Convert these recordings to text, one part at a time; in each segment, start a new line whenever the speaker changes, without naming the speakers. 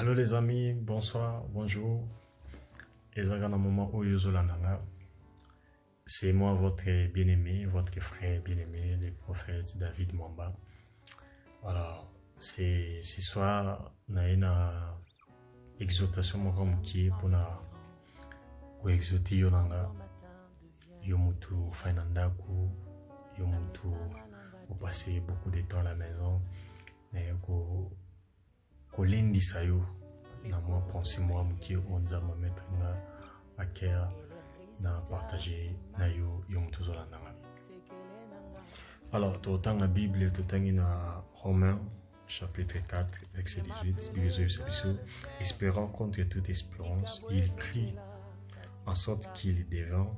Allô les amis, bonsoir, bonjour. Ezaka na moment où yozolandanga. C'est moi votre bien-aimé, votre frère bien-aimé, le prophète David Mwamba. Voilà, c'est ce soir na une exhortation moko mukie pona ko exhorter yonanga yomutu fainandaku yomutu vous passez beaucoup de temps à la maison mais ko kolendisa yo na moi penser moi mukie onza ma mettre na akea na partager na yo yomutu zolandanga. Alors, tout la Bible, tout dans Romains, chapitre 4, verset 18, espérant contre toute espérance, il crie en sorte qu'il devint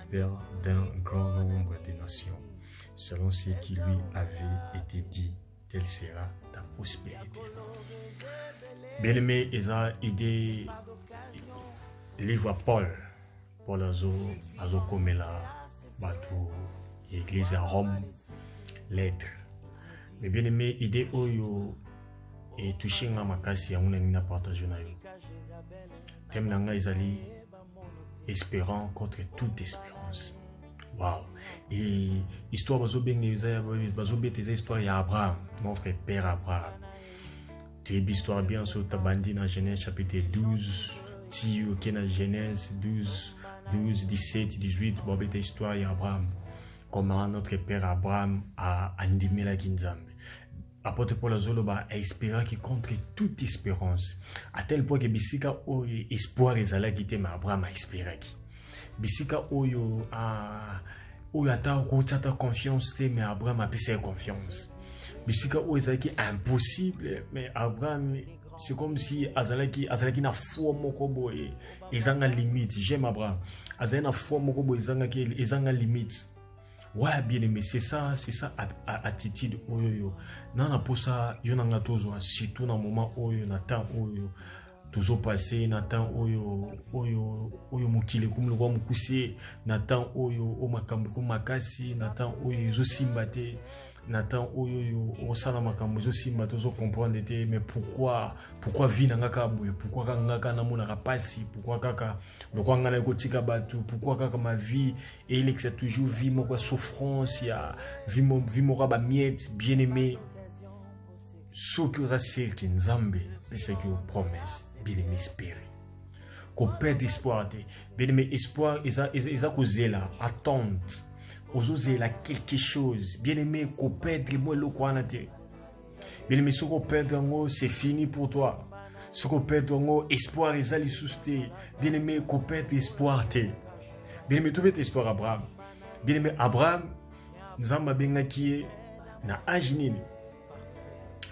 père d'un grand nombre de nations, selon ce qui lui avait été dit, telle sera ta prospérité. Bien aimé, il a idée, livre Paul Azo Komela, Batou, Église à Rome, lettre. Mais bien aimé, idée oyo et touché à ma casse, on a partagé na yo. Thème nanga izali espérant contre toute espérance. Wow. Et histoire bazobete histoire ya Abraham, notre père Abraham. Très histoire bien sur tabandi dans Genèse chapitre 12, ti ok na Genèse 12, 17, 18, babete histoire ya Abraham. Comment notre père Abraham a animé la Kinzambe. Apôtre Paul Azoloba a espéré qu'il contre toute espérance. À tel point que Bissika Oyo espoir ezala quitté, mais Abraham a espéré. Bissika Oyo a ta confiance, mais Abraham a pissé confiance. Bissika Oyo ezalaki impossible, mais Abraham c'est comme si Azalaki na foi moko boye ezanga limite. J'aime Abraham. Azalaki na foi moko boye ezanga limite. Ouais, bien aimé, c'est ça attitude oyo. Nana pour ça, yonanga tozo surtout dans moment oyo na temps oyo toujours passé na temps oyo mukile comme le roi mukuse na temps oyo o makambo ko makasi na temps oyo zo simbate na temps oyo o sala makambo zo simbate zo comprendre te mais pourquoi vie nanga ka boye pourquoi kanga na mona rapasi pourquoi kaka lokwa ngana ko tika batu pourquoi kaka ma vie et il c'est toujours vie moko souffrance ya vie moko ba miette bien aimé ce que ça c'est que nzambe c'est que promesse bien aimé espérer qu'on perd espoir bien aimé espoir isa ko zela attente ozozela quelque chose bien aimé qu'on perd moi le quoi na te bien aimé ce qu'on perd c'est fini pour toi ce qu'on perd espoir ezali susté bien aimé qu'on perd espoir te bien aimé tout bet espoir Abraham bien aimé Abraham nzamba benga qui na âge nini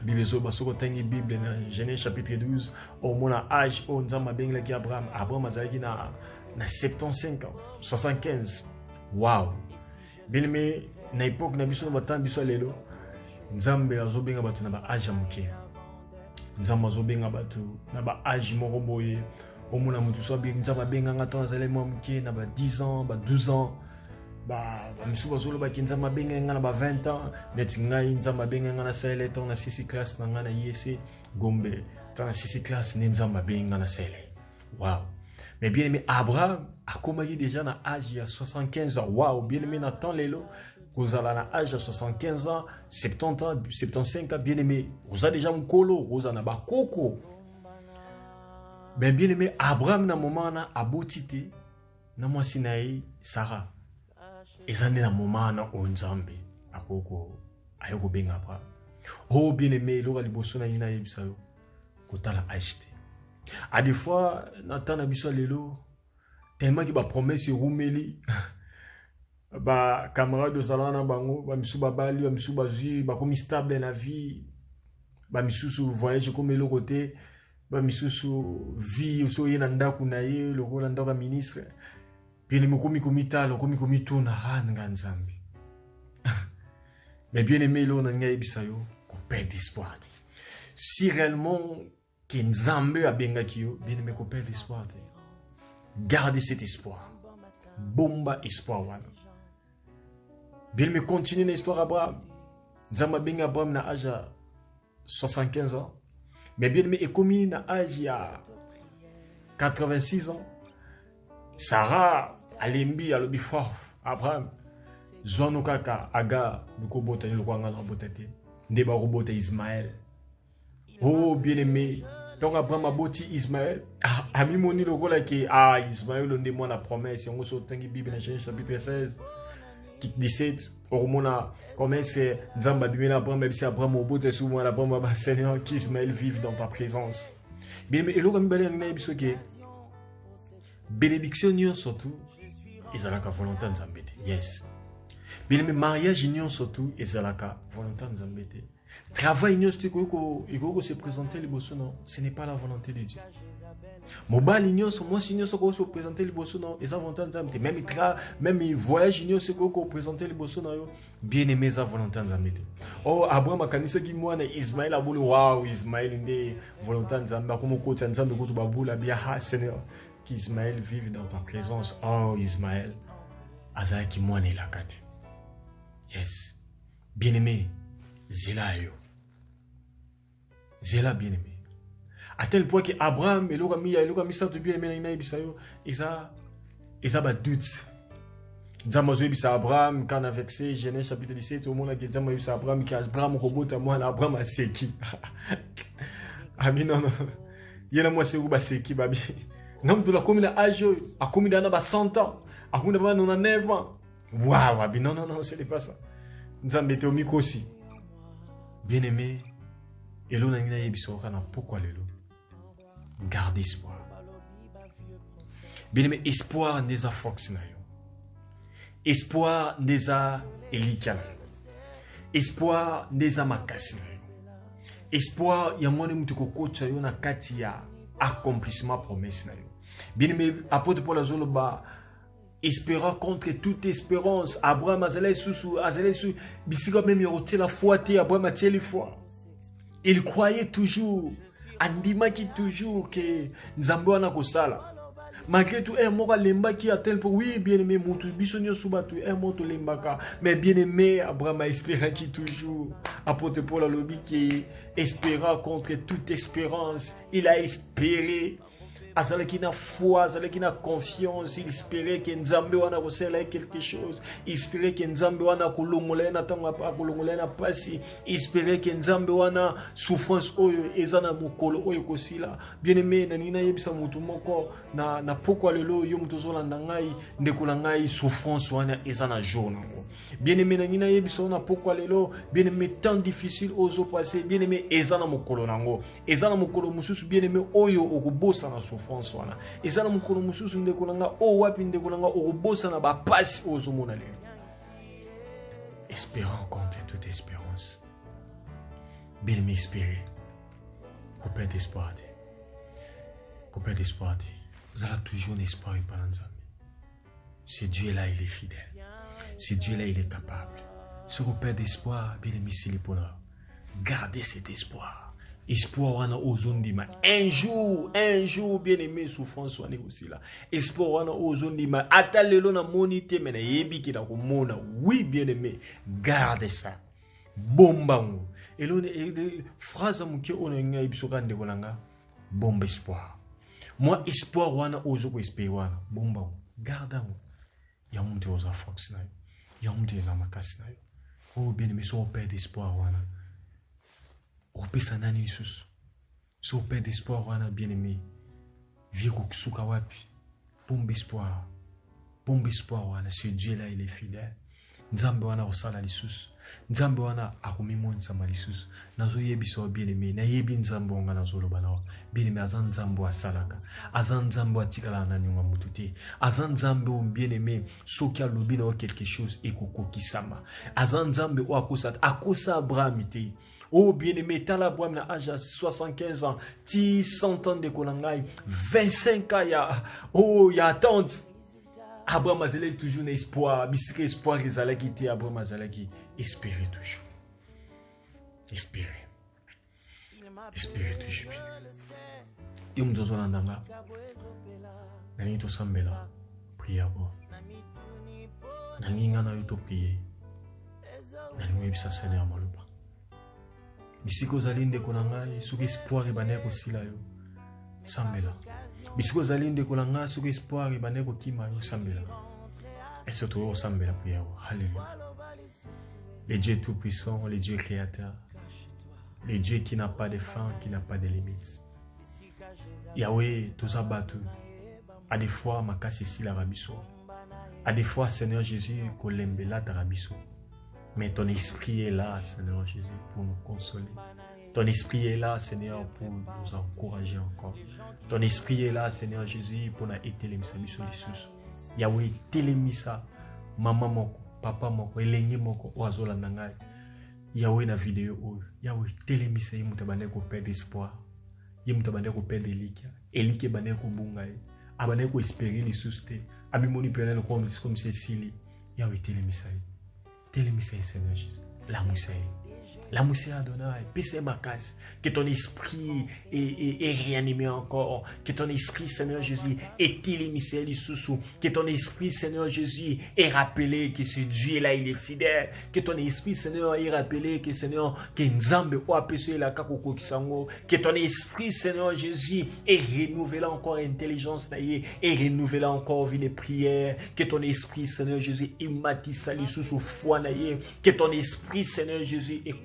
Bible zoba soko tangi Bible na Genèse chapitre 12 au moins âge au nzamba benga qui Abraham azalaki na 75 ans 75 wow bien aimé na époque na biso na temps biso lelo nzambe azobenga batu na ba âge muke nzambe azobenga batu na ba âge moko boye omona mutu so bien nzambe benga ngata azale mo muke na ba 10 ans ba 12 ans ba misu bazolo ba kinzambe benga ngana ba 20 ans net ngai nzambe benga ngana sele ton na 6 classe na ngana yese gombe ton na 6 classe ne nzambe benga na sele wow. Mais bien aimé Abraham a commencé déjà à l'âge de 75 ans. Waouh, bien aimé Nathan Lelo, vous avez à l'âge de 75 ans, 70 ans, 75 ans, bien aimé. Vous avez déjà un colo, vous avez un coco. Mais bien aimé Abraham, dans le moment a abotité, dans le Sinaï, Sarah. Et ça n'est dans le moment où Nzambe a coco, a eu bien Abraham. Oh bien aimé, l'eau à l'ibosson a eu ça, quand l'a acheté. À des fois, Nathan Abisso Lelo, tellement qu'il va promesse Roumeli, bah, camarade de Salana Bango, bah, Missou Babali, bah, Missou Bazi, bah, comme stable dans la vie, bah, Missou sous voyage comme le côté, bah, Missou sous vie, ou sous Yenanda Kunaye, le Rolanda ministre, puis le Mukomita, le Komito na Hanganzambi. Mais bien aimé, l'on a un Bissayo, qu'on perd d'espoir. Si réellement, que Nzambe a bengakio, bien aimé qu'on perd d'espoir. Gardez cet espoir. Bomba espoir wana. Bien aimé continue l'histoire Abraham. Nzambe benga Abraham na âge 75 ans. Mais bien aimé, et comme il a âge, il y a 86 ans, Sarah, Alembi, Alobi, Abraham, Zono Kaka, Aga, Dukobota, Lukwanga, Botete, Ndeba Robota Ismaël. Oh, bien aimé, donc Abraham a boti Ismaël, Ami Moni le rôle qui Ismaël, on demande la promesse, on se tengi Bible dans Genèse chapitre 16, 17, Ormona, comment c'est, Nzamba Bimena Abraham, même si Abraham au bout de souvent, Abraham va Seigneur, qu'Ismaël vive dans ta présence. Bien aimé, et l'eau comme Belen Naïbisoke, bénédiction surtout, ils ont la volonté de Zambété. Yes. Bien aimé, mariage surtout, ils ont la volonté de Zambété. Travail surtout, il faut se présenter les bossons, non, ce n'est pas la volonté de Dieu. Mobile moi si se présenter les bossons, non, ils ont la volonté de Zambété. Même voyage se présenter les bossons, non, bien aimé, ils ont la volonté de Zambété. Oh, Abraham a kanisa qui moi, Ismaël a voulu, waouh, Ismaël, il a volonté de Zambété, comme coach en Zambété, comme Baboula, bien, Seigneur. Qu'Ismaël vive dans ta présence. Oh, Ismaël. Azala qui moi n'est la carte. Yes. Bien-aimé. Zéla yo. Zéla bien-aimé. À tel point que Abraham et l'ogami ça de bien-aimé na ibisayo. Isa ba doute. Nzambo ibisa Abraham quand avec ces Genèse chapitre 17 au monde que nzambo ibisa Abraham qui Abraham ko bota moi Abraham a seki. Ami non. Yena moi c'est ba seki babi. Non, de la commune âge, à commune d'ana 100 ans, à commune d'ana 99 ans. Waouh, non, ce n'est pas ça. Nous avons mis au micro aussi. Bien aimé, et l'on a dit pourquoi le loup. Garde espoir. Bien aimé, espoir n'est pas Fox. Espoir n'est pas Elikan. Espoir n'est pas Makasi. Espoir, il y a moins de coach, il y a Katia. Accomplissement promesse. Bien aimé, apôtre Paul Azoloba, espérant contre toute espérance, Abraham Azalé sous, Bisiga même yoté la foi, Abraham a tiré la foi. Il croyait toujours, Andima qui toujours que Nzambo ana kosala. Malgré tout, un mot lemba qui a tel pour oui, bien aimé, Moutou, Bissonio Soubatu, un mot lembaka. Mais bien aimé, Abraham a espéré qui toujours, apôtre Paul Alobi qui espéra contre toute espérance. Il a espéré. Azale qui n'a foi, azale qui n'a confiance, il espérait que Nzambe wana kosela quelque chose, il espérait que Nzambe wana kolongolena tanga pa kolongolena pasi, il espérait que Nzambe wana souffrance oyo ezana mokolo oyo kosila. Bien-aimé na nina yebisa mutu moko na pourquoi lelo yo mutu zolanda ngai ndekola ngai souffrance wana ezana jour nango. Bien-aimé na nina yebisa na pourquoi lelo, bien-aimé temps difficile ozo passer, bien-aimé ezana mokolo nango, ezana mokolo mususu bien-aimé oyo okubosa na souffrance. François ezala mukolo mususu ndekolanga o wapi ndekolanga okobosa na bapasi ozomona lelo. Espérant contre toute espérance. Bien m'espérer. Coupé d'espoir. Coupé d'espoir. Vous avez toujours un espoir par l'ensemble. Ce Dieu-là, il est fidèle. Ce Dieu-là, il est capable. Ce coupé d'espoir, bien aimé, c'est le bonheur. Gardez cet espoir. Espoir wana ozondima un jour bien aimé souffrance wana aussi là espoir wana ozondima atalelo na monité mais na yebi na komona oui bien aimé garde ça bombango elone phrase muke onenga ibisoka ndeko nanga bombe espoir moi espoir wana ozoko espérer wana bombango garde ngo ya mtu oza fox na ya mtu za makasi na oh bien aimé so perdre espoir wana Opesa Jesus. So père d'espoir wana bien aimé. Viko kusuka wapi. Bombe espoir wana. Ce Dieu là il est fidèle. Nzambe wana osala lisusu. Nzambe wana akomimonisa lisusu. Nazo yebisa bien aimé. Na yebi nzambe nga nazolo bana. Bien aimé azan nzambe asalaka. Azan nzambe atikala na nyunga mututé. Azan nzambe bien aimé soki alobi na quelque chose ekokokisama. Azan nzambe o akosa Abraham ite. Oh bien-aimé, t'as Abraham na âge à 75 ans, 100 ans de Kolangai, 25 ans, il y a attente. Abraham a toujours un espoir, bisque espoir qu'ils allaient quitter, Abraham a qui espérer toujours. Espérer toujours. Yom dozola ndanga, nani to sambela, prière bon. Nani ngana yuto prier, nani webisa Seigneur malupa. Bisiko zali ndeko na ngai soki espoir ebandeki kosila yo sambela. Bisiko zali ndeko na ngai soki espoir ebandeki kokima yo sambela. Et surtout au sambela prière. Alléluia. Le Dieu tout-puissant, le Dieu créateur, le Dieu qui n'a pas de fin, qui n'a pas de limites. Yahweh, tout ça battu. À des fois, ma casse ici la rabisso. À des fois, Seigneur Jésus, kolembela ta rabisso. Mais ton esprit est là, Seigneur Jésus, pour nous consoler. Ton esprit est là, Seigneur, pour nous encourager encore. Ton esprit est là, Seigneur Jésus, pour nous aider les misabisso les sous. Yahweh, telemisa, maman moko, papa moko, elengi moko, oazola nangai. Yahweh na vidéo oyo. Yahweh, telemisa yimuta bande ko perdre espoir. Yimuta bande ko perdre likia. Elike bande ko bungai. Abande ko espérer les sous te. Abimoni perdre comme Cécilie. Yahweh, telemisa. Telemisa, Seigneur Jésus. La moussée. La moussée Adonai, pisse ma casse, que ton esprit est réanimé encore, que ton esprit, Seigneur Jésus, est illimité, que ton esprit, Seigneur Jésus, est rappelé que ce Dieu-là, il est fidèle, que ton esprit, Seigneur, est rappelé que Seigneur, que Nzambe ou apesé la kakoko kisango, que ton esprit, Seigneur Jésus, est renouvelé encore intelligence, et renouvelé encore vie de prière, que ton esprit, Seigneur Jésus, est matissé sous foi, que ton esprit, Seigneur Jésus, est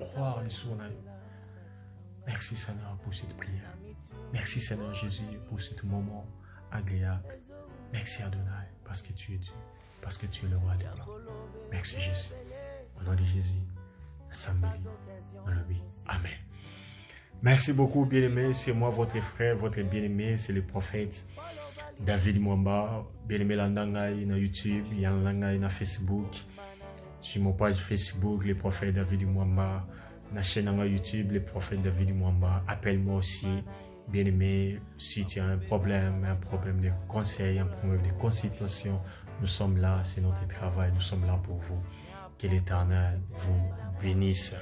merci Seigneur pour cette prière. Merci Seigneur Jésus pour ce moment agréable. Merci Adonai parce que tu es Dieu, parce que tu es le roi des rois. Merci Jésus. Au nom de Jésus, Amen. Merci beaucoup bien-aimé. C'est moi votre frère, votre bien-aimé. C'est le prophète David Mwamba. Bien-aimé Landangai na YouTube, Landangai na Facebook. Sur mon page Facebook, le prophète David Mwamba. La chaîne YouTube, le prophète David Mwamba. Appelle-moi aussi, bien-aimé, si tu as un problème de conseil, un problème de consultation. Nous sommes là, c'est notre travail, nous sommes là pour vous. Que l'Éternel vous bénisse.